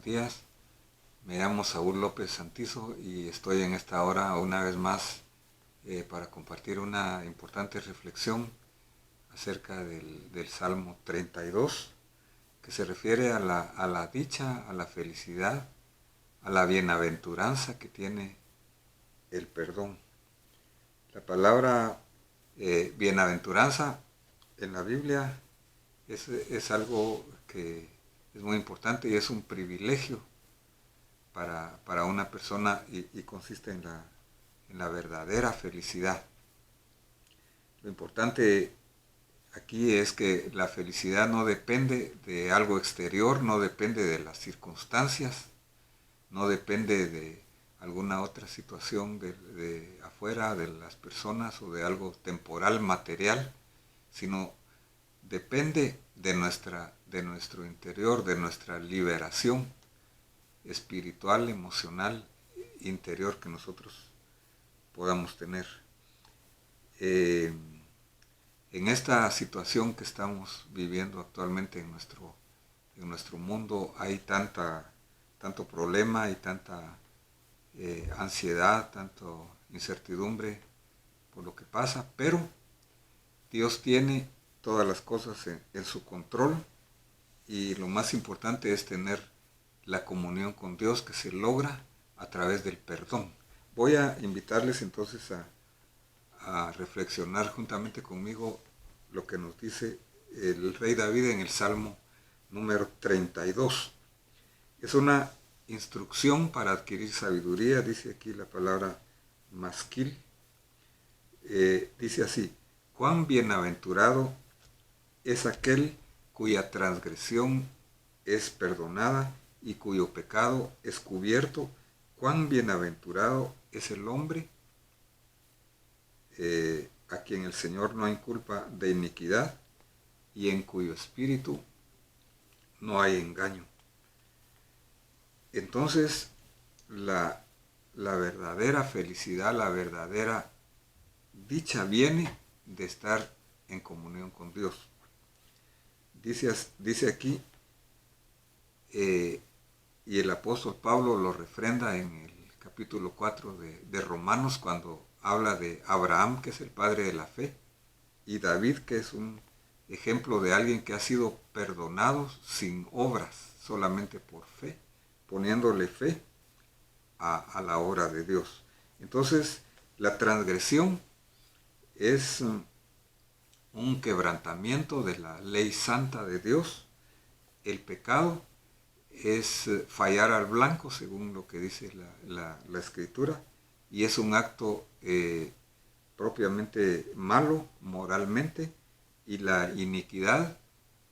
buenos días. Me llamo Saúl López Santizo y estoy en esta hora una vez más para compartir una importante reflexión acerca del Salmo 32, que se refiere a la dicha, a la felicidad, a la bienaventuranza que tiene el perdón. La palabra bienaventuranza en la Biblia es algo que es muy importante y es un privilegio para una persona y consiste en la verdadera felicidad. Lo importante aquí es que la felicidad no depende de algo exterior, no depende de las circunstancias, no depende de alguna otra situación de afuera, de las personas o de algo temporal, material, sino depende de nuestro interior, de nuestra liberación espiritual, emocional, interior que nosotros podamos tener. En esta situación que estamos viviendo actualmente en nuestro mundo hay tanto problema y tanta ansiedad, tanto incertidumbre por lo que pasa, pero Dios tiene todas las cosas en su control y lo más importante es tener la comunión con Dios que se logra a través del perdón. Voy a invitarles entonces a reflexionar juntamente conmigo lo que nos dice el rey David en el Salmo número 32. Es una instrucción para adquirir sabiduría, dice aquí la palabra masquil. Dice así: cuán bienaventurado es aquel cuya transgresión es perdonada y cuyo pecado es cubierto. Cuán bienaventurado es el hombre a quien el Señor no inculpa de iniquidad y en cuyo espíritu no hay engaño. Entonces, la verdadera felicidad, la verdadera dicha viene de estar en comunión con Dios. Dice aquí, y el apóstol Pablo lo refrenda en el capítulo 4 de Romanos, cuando habla de Abraham, que es el padre de la fe, y David, que es un ejemplo de alguien que ha sido perdonado sin obras, solamente por fe, poniéndole fe a la obra de Dios. Entonces, la transgresión es un quebrantamiento de la ley santa de Dios. El pecado es fallar al blanco, según lo que dice la escritura, y es un acto propiamente malo moralmente, y la iniquidad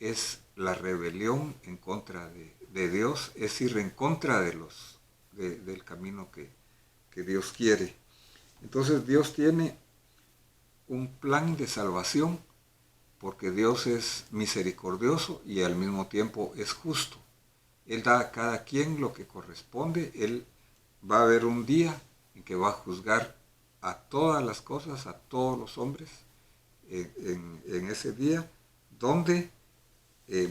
es la rebelión en contra de Dios, es ir en contra del camino que Dios quiere. Entonces Dios tiene un plan de salvación porque Dios es misericordioso y al mismo tiempo es justo. Él da a cada quien lo que corresponde. Él va a haber un día en que va a juzgar a todas las cosas, a todos los hombres, en ese día, donde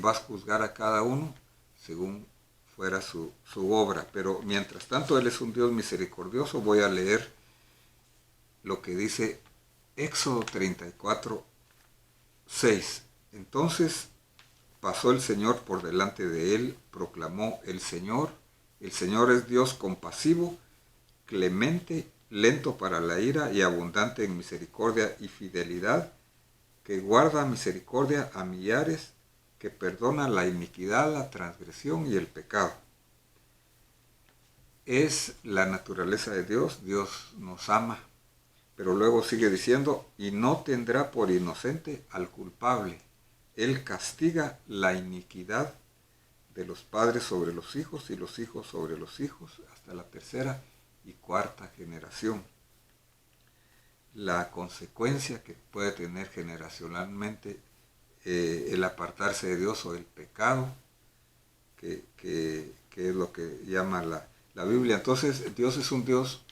va a juzgar a cada uno según fuera su obra. Pero mientras tanto, Él es un Dios misericordioso. Voy a leer lo que dice Éxodo 34, 6. Entonces pasó el Señor por delante de él, proclamó: el Señor es Dios compasivo, clemente, lento para la ira y abundante en misericordia y fidelidad, que guarda misericordia a millares, que perdona la iniquidad, la transgresión y el pecado. Es la naturaleza de Dios. Dios nos ama, pero luego sigue diciendo: y no tendrá por inocente al culpable. Él castiga la iniquidad de los padres sobre los hijos y los hijos sobre los hijos hasta la tercera y cuarta generación. La consecuencia que puede tener generacionalmente el apartarse de Dios o el pecado, que es lo que llama la Biblia. Entonces Dios es un Dios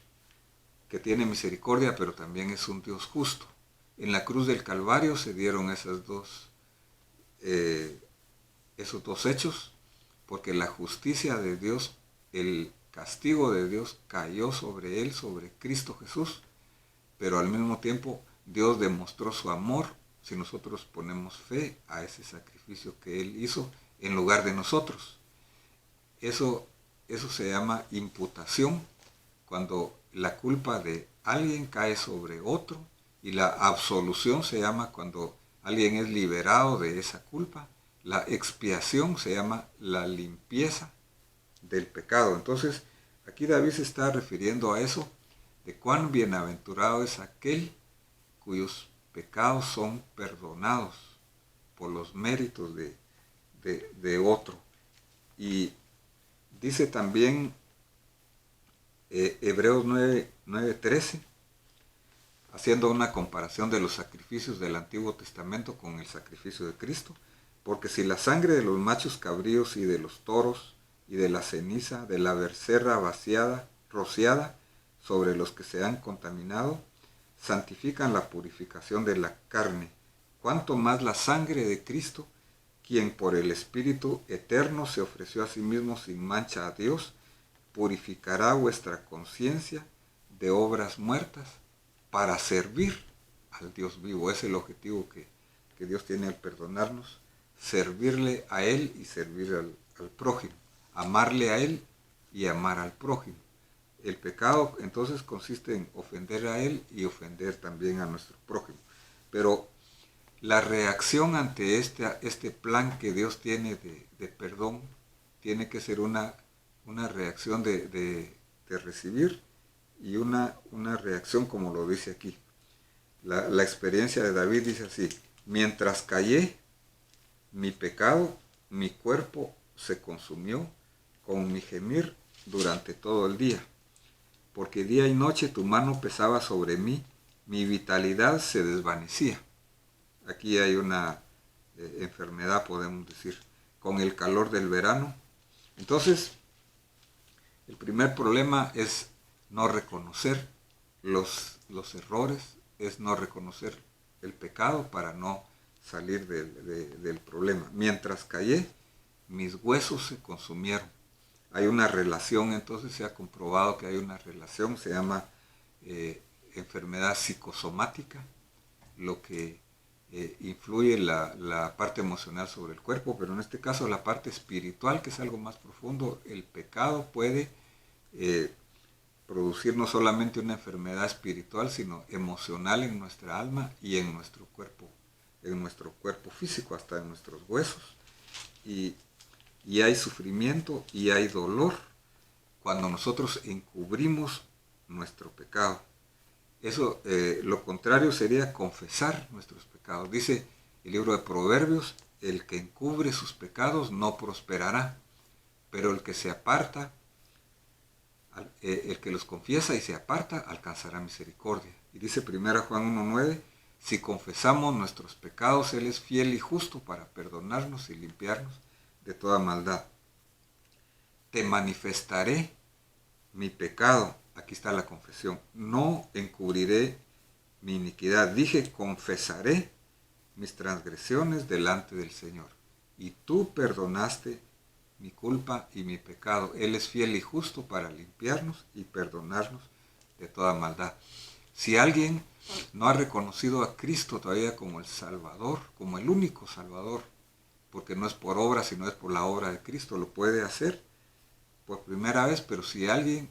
que tiene misericordia, pero también es un Dios justo. En la cruz del Calvario se dieron esos dos hechos, porque la justicia de Dios, el castigo de Dios cayó sobre él, sobre Cristo Jesús, pero al mismo tiempo Dios demostró su amor si nosotros ponemos fe a ese sacrificio que Él hizo en lugar de nosotros. Eso se llama imputación, cuando la culpa de alguien cae sobre otro, y la absolución se llama cuando alguien es liberado de esa culpa. La expiación se llama la limpieza del pecado. Entonces, aquí David se está refiriendo a eso, de cuán bienaventurado es aquel cuyos pecados son perdonados por los méritos de otro. Y dice también Hebreos 9:13, haciendo una comparación de los sacrificios del Antiguo Testamento con el sacrificio de Cristo, porque si la sangre de los machos cabríos y de los toros y de la ceniza de la becerra rociada sobre los que se han contaminado, santifican la purificación de la carne, cuanto más la sangre de Cristo, quien por el Espíritu eterno se ofreció a sí mismo sin mancha a Dios, purificará vuestra conciencia de obras muertas para servir al Dios vivo. Es el objetivo que Dios tiene al perdonarnos, servirle a Él y servir al prójimo, amarle a Él y amar al prójimo. El pecado entonces consiste en ofender a Él y ofender también a nuestro prójimo. Pero la reacción ante este plan que Dios tiene de perdón tiene que ser una reacción de recibir y una reacción como lo dice aquí. La experiencia de David dice así: mientras callé mi pecado, mi cuerpo se consumió con mi gemir durante todo el día. Porque día y noche tu mano pesaba sobre mí, mi vitalidad se desvanecía. Aquí hay una enfermedad, podemos decir, con el calor del verano. Entonces, el primer problema es no reconocer los errores, es no reconocer el pecado para no salir del problema. Mientras callé, mis huesos se consumieron. Hay una relación, entonces se ha comprobado que hay una relación, se llama enfermedad psicosomática, lo que influye la parte emocional sobre el cuerpo, pero en este caso la parte espiritual, que es algo más profundo. El pecado puede producir no solamente una enfermedad espiritual, sino emocional en nuestra alma y en nuestro cuerpo físico, hasta en nuestros huesos. Y hay sufrimiento y hay dolor cuando nosotros encubrimos nuestro pecado. Eso, lo contrario sería confesar nuestros pecados. Dice el libro de Proverbios: el que encubre sus pecados no prosperará, pero el que se aparta, el que los confiesa y se aparta, alcanzará misericordia. Y dice 1 Juan 1:9, si confesamos nuestros pecados, Él es fiel y justo para perdonarnos y limpiarnos de toda maldad. Te manifestaré mi pecado. Aquí está la confesión. No encubriré mi iniquidad. Dije, confesaré mis transgresiones delante del Señor. Y tú perdonaste mi culpa y mi pecado. Él es fiel y justo para limpiarnos y perdonarnos de toda maldad. Si alguien no ha reconocido a Cristo todavía como el Salvador, como el único Salvador, porque no es por obra, sino es por la obra de Cristo, lo puede hacer por primera vez, pero si alguien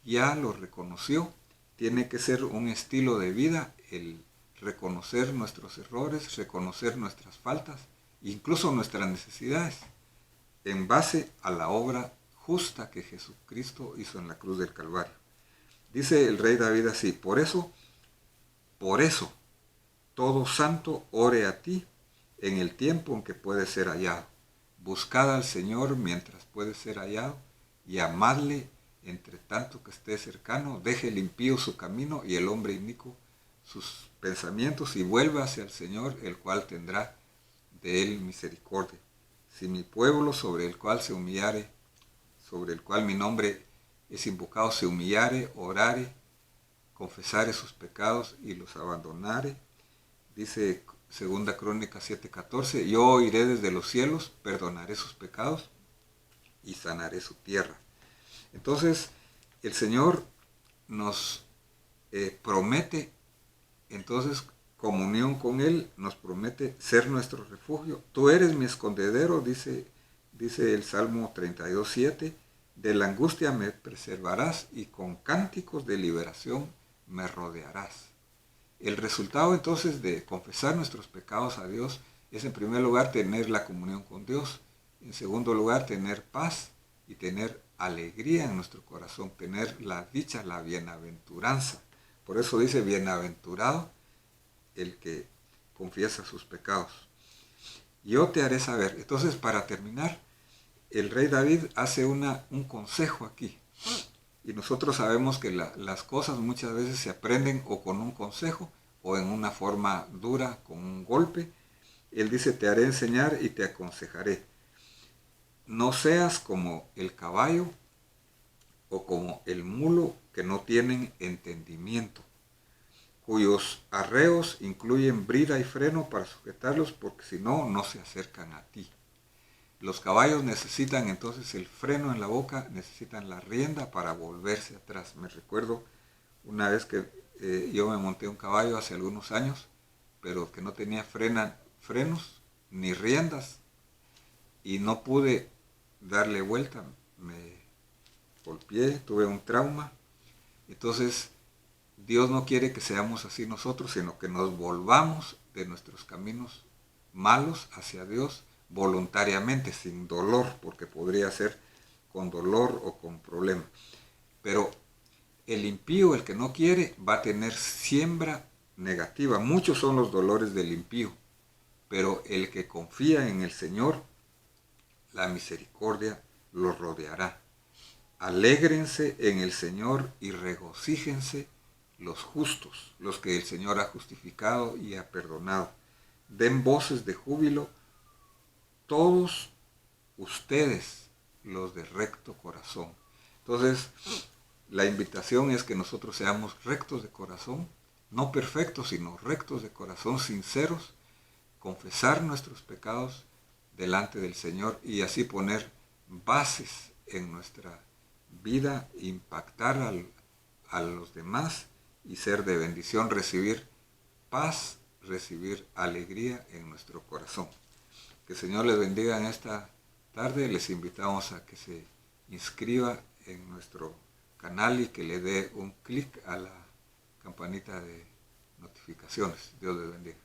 ya lo reconoció, tiene que ser un estilo de vida el reconocer nuestros errores, reconocer nuestras faltas, incluso nuestras necesidades, en base a la obra justa que Jesucristo hizo en la cruz del Calvario. Dice el rey David así: por eso, todo santo ore a ti en el tiempo en que puede ser hallado. Buscad al Señor mientras puede ser hallado y amadle entre tanto que esté cercano. Deje el impío su camino y el hombre inicuo sus pensamientos, y vuelva hacia el Señor, el cual tendrá de él misericordia. Si mi pueblo, sobre el cual mi nombre es invocado, se humillare, orare, confesare sus pecados y los abandonare, dice 2 Crónicas 7:14, yo oiré desde los cielos, perdonaré sus pecados y sanaré su tierra. Entonces, el Señor nos promete, entonces, comunión con Él, nos promete ser nuestro refugio. Tú eres mi escondedero, dice el Salmo 32:7, de la angustia me preservarás y con cánticos de liberación me rodearás. El resultado entonces de confesar nuestros pecados a Dios es en primer lugar tener la comunión con Dios, en segundo lugar tener paz y tener alegría en nuestro corazón, tener la dicha, la bienaventuranza. Por eso dice bienaventurado el que confiesa sus pecados. Yo te haré saber. Entonces, para terminar, el rey David hace un consejo aquí. Y nosotros sabemos que las cosas muchas veces se aprenden o con un consejo o en una forma dura, con un golpe. Él dice, te haré enseñar y te aconsejaré. No seas como el caballo o como el mulo que no tienen entendimiento, cuyos arreos incluyen brida y freno para sujetarlos, porque si no, no se acercan a ti. Los caballos necesitan entonces el freno en la boca, necesitan la rienda para volverse atrás. Me recuerdo una vez que yo me monté un caballo hace algunos años, pero que no tenía frenos ni riendas y no pude darle vuelta, me golpeé, tuve un trauma. Entonces, Dios no quiere que seamos así nosotros, sino que nos volvamos de nuestros caminos malos hacia Dios voluntariamente, sin dolor, porque podría ser con dolor o con problema. Pero el impío, el que no quiere, va a tener siembra negativa. Muchos son los dolores del impío, pero el que confía en el Señor, la misericordia lo rodeará. Alégrense en el Señor y regocíjense los justos, los que el Señor ha justificado y ha perdonado. Den voces de júbilo todos ustedes, los de recto corazón. Entonces, la invitación es que nosotros seamos rectos de corazón, no perfectos, sino rectos de corazón, sinceros, confesar nuestros pecados delante del Señor y así poner bases en nuestra vida, impactar a los demás y ser de bendición, recibir paz, recibir alegría en nuestro corazón. Que el Señor les bendiga en esta tarde. Les invitamos a que se inscriba en nuestro canal y que le dé un clic a la campanita de notificaciones. Dios les bendiga.